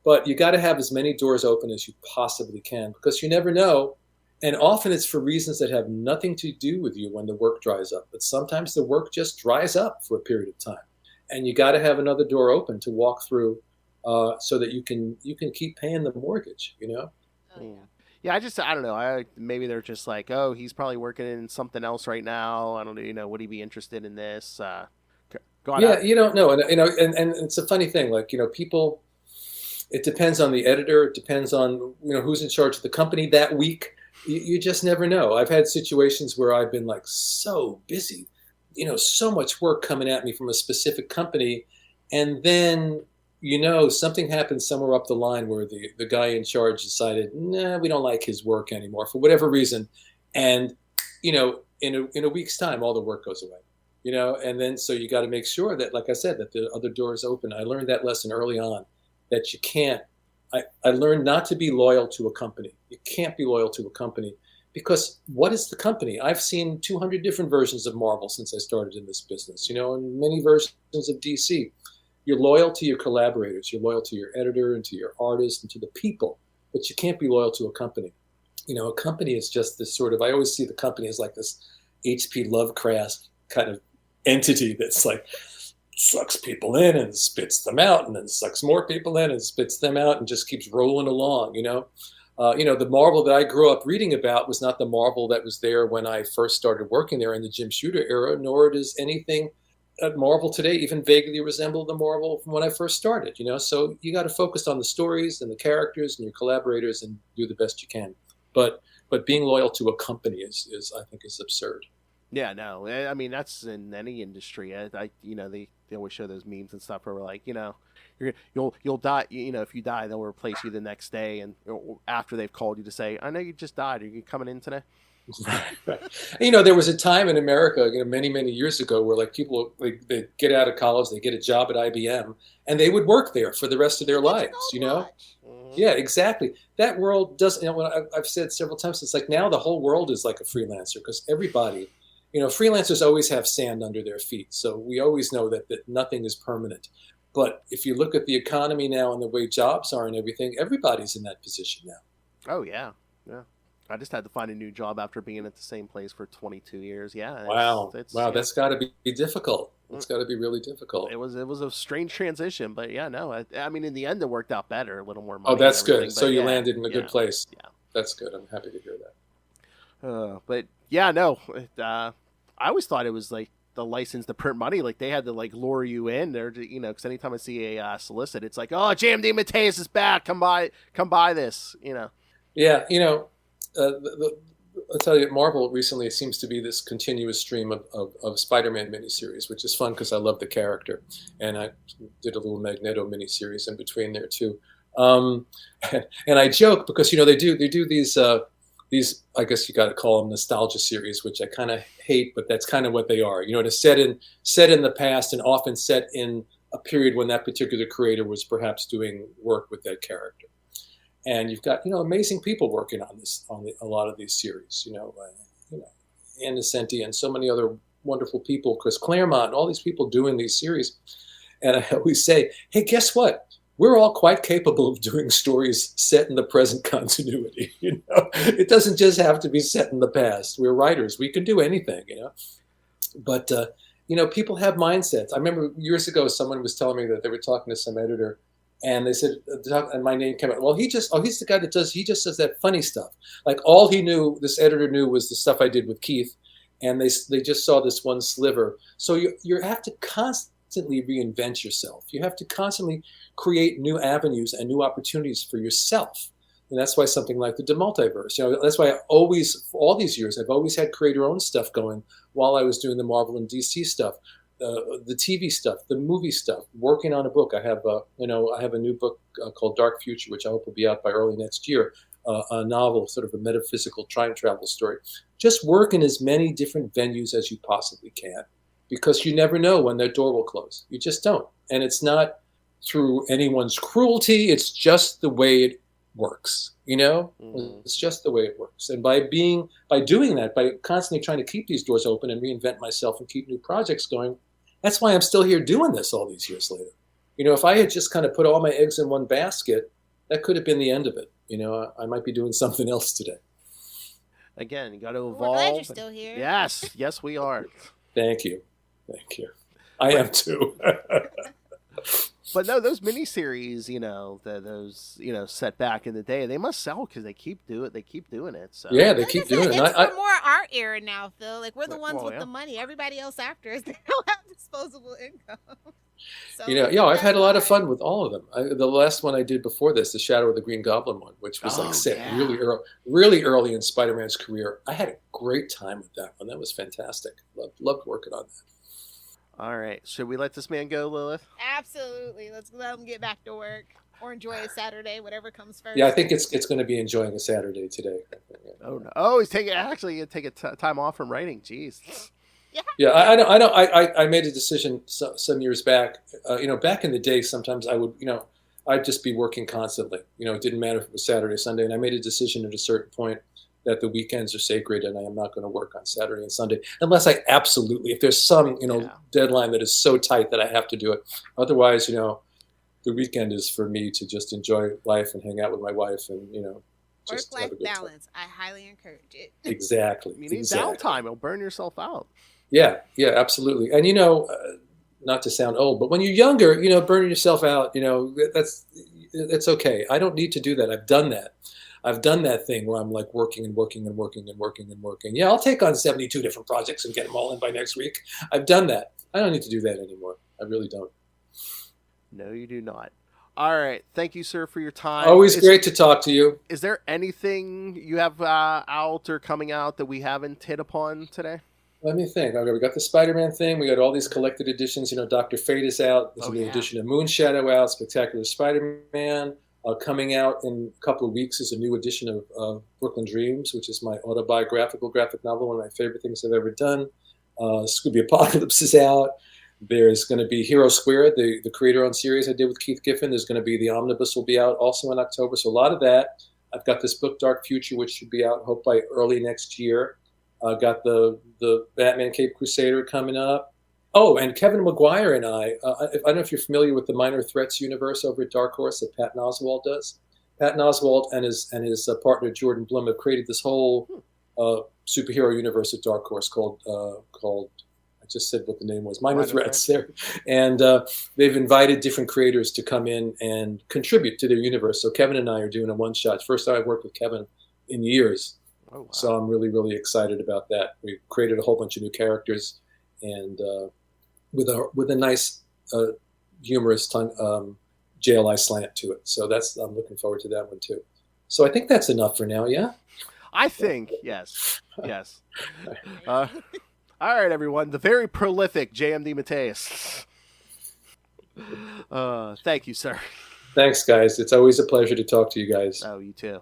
But you got to have as many doors open as you possibly can, because you never know. And often it's for reasons that have nothing to do with you when the work dries up. But sometimes the work just dries up for a period of time. And you got to have another door open to walk through so that you can keep paying the mortgage, you know. Oh, yeah. Yeah, I don't know. Maybe they're just like, oh, he's probably working in something else right now. I don't know, you know, would he be interested in this? Go on. Yeah, you don't know. And you know, and it's a funny thing, like, you know, people, it depends on the editor, it depends on, you know, who's in charge of the company that week. You just never know. I've had situations where I've been like so busy, you know, so much work coming at me from a specific company, and then, you know, something happened somewhere up the line where the guy in charge decided, nah, we don't like his work anymore for whatever reason. And, you know, in a week's time, all the work goes away, you know, and then so you got to make sure that, like I said, that the other door is open. I learned that lesson early on, that you can't I learned not to be loyal to a company. You can't be loyal to a company because what is the company? I've seen 200 different versions of Marvel since I started in this business, and many versions of DC. You're loyal to your collaborators. You're loyal to your editor and to your artist and to the people, but you can't be loyal to a company. A company is just this sort of, I always see the company as like this H.P. Lovecraft kind of entity that's like sucks people in and spits them out and then sucks more people in and spits them out and just keeps rolling along, the Marvel that I grew up reading about was not the Marvel that was there when I first started working there in the Jim Shooter era, nor does anything at Marvel today even vaguely resemble the Marvel from when I first started, So you got to focus on the stories and the characters and your collaborators and do the best you can. But being loyal to a company is I think is absurd. Yeah, no, I mean that's in any industry. They always show those memes and stuff where we're like, you'll die. If you die, they'll replace you the next day, and after they've called you to say, I know you just died. Are you coming in today? Right. There was a time in America, many years ago, where like people they get out of college, they get a job at IBM, and they would work there for the rest of their lives. Yeah, exactly. That world doesn't. I've said several times, it's like now the whole world is like a freelancer because everybody, freelancers always have sand under their feet. So we always know that nothing is permanent. But if you look at the economy now and the way jobs are and everything, everybody's in that position now. Oh yeah, yeah. I just had to find a new job after being at the same place for 22 years. Yeah. Wow. That's got to be difficult. It's got to be really difficult. It was a strange transition, but yeah, no. I mean, in the end, it worked out better. A little more money. Oh, that's good. So you landed in a good place. Yeah. That's good. I'm happy to hear that. But yeah, no. I always thought it was like the license to print money. Like they had to like lure you in there, because anytime I see a solicit, it's like, oh, J.M. DeMatteis is back. Come buy this. Yeah, I'll tell you, Marvel recently seems to be this continuous stream of Spider-Man miniseries, which is fun because I love the character, and I did a little Magneto miniseries in between there too. And I joke because they do these I guess you got to call them nostalgia series, which I kind of hate, but that's kind of what they are. To set in the past and often set in a period when that particular creator was perhaps doing work with that character. And you've got amazing people working on a lot of these series. Ann Nocenti and so many other wonderful people, Chris Claremont, and all these people doing these series. And I always say, hey, guess what? We're all quite capable of doing stories set in the present continuity. It doesn't just have to be set in the past. We're writers. We can do anything. But people have mindsets. I remember years ago, someone was telling me that they were talking to some editor. And they said, and my name came out. Well, he's the guy he just says that funny stuff. Like all this editor knew was the stuff I did with Keith. And they just saw this one sliver. So you have to constantly reinvent yourself. You have to constantly create new avenues and new opportunities for yourself. And that's why something like the DeMultiverse, that's why for all these years, I've always had creator-owned stuff going while I was doing the Marvel and DC stuff. The TV stuff, the movie stuff, working on a book. I have a new book called Dark Future, which I hope will be out by early next year. A novel, sort of a metaphysical time travel story. Just work in as many different venues as you possibly can, because you never know when that door will close. You just don't, and it's not through anyone's cruelty. It's just the way it works. It's just the way it works. And by doing that, by constantly trying to keep these doors open and reinvent myself and keep new projects going, that's why I'm still here doing this all these years later. If I had just kind of put all my eggs in one basket, that could have been the end of it. I might be doing something else today. Again, you got to evolve. We're glad you're still here. Yes, we are. Thank you. I am too. But no, those miniseries, those set back in the day, they must sell because they keep doing it. So yeah, they keep doing it. It's for more our era now, Phil. Like we're the ones with the money. Everybody else after us, they don't have disposable income. So, I've had a lot of fun with all of them. The last one I did before this, the Shadow of the Green Goblin one, which was set really early in Spider-Man's career. I had a great time with that one. That was fantastic. Loved working on that. All right. Should we let this man go, Lilith? Absolutely. Let's let him get back to work or enjoy a Saturday, whatever comes first. Yeah, I think it's going to be enjoying a Saturday today. Oh, no. Oh, he's taking time off from writing. Jeez. Yeah, I know. I made a decision some years back. Back in the day, sometimes I would, I'd just be working constantly. It didn't matter if it was Saturday or Sunday. And I made a decision at a certain point that the weekends are sacred and I am not going to work on Saturday and Sunday unless I absolutely, if there's some, deadline that is so tight that I have to do it. Otherwise, the weekend is for me to just enjoy life and hang out with my wife and, work-life balance. I highly encourage it. Exactly. You need downtime. It'll burn yourself out. Yeah, absolutely. And, not to sound old, but when you're younger, burning yourself out, that's okay. I don't need to do that. I've done that. I've done that thing where I'm like working and working and working and working and working. Yeah, I'll take on 72 different projects and get them all in by next week. I've done that. I don't need to do that anymore. I really don't. No, you do not. All right. Thank you, sir, for your time. Always great to talk to you. Is there anything you have out or coming out that we haven't hit upon today? Let me think. Okay, we got the Spider-Man thing. We got all these collected editions. Dr. Fate is out. There's a new edition of Moonshadow out. Spectacular Spider-Man. Coming out in a couple of weeks is a new edition of Brooklyn Dreams, which is my autobiographical graphic novel, one of my favorite things I've ever done. Scooby Apocalypse is out. There's going to be Hero Squared, the creator-owned series I did with Keith Giffen. There's going to be the Omnibus will be out also in October. So a lot of that. I've got this book, Dark Future, which should be out, hope by early next year. I've got the Batman Cape Crusader coming up. Oh, and Kevin McGuire and I don't know if you're familiar with the Minor Threats universe over at Dark Horse that Patton Oswalt does. Patton Oswalt and his partner Jordan Blum have created this whole superhero universe at Dark Horse called I just said what the name was, Minor Threats. There, and they've invited different creators to come in and contribute to their universe. So Kevin and I are doing a one-shot. First time I've worked with Kevin in years. Oh, wow. So I'm really, really excited about that. We created a whole bunch of new characters and with a nice humorous JLI slant to it. So I'm looking forward to that one too. So I think that's enough for now. Yeah. I think yes. All right, everyone. The very prolific JM DeMatteis. Thank you, sir. Thanks, guys. It's always a pleasure to talk to you guys. Oh, you too.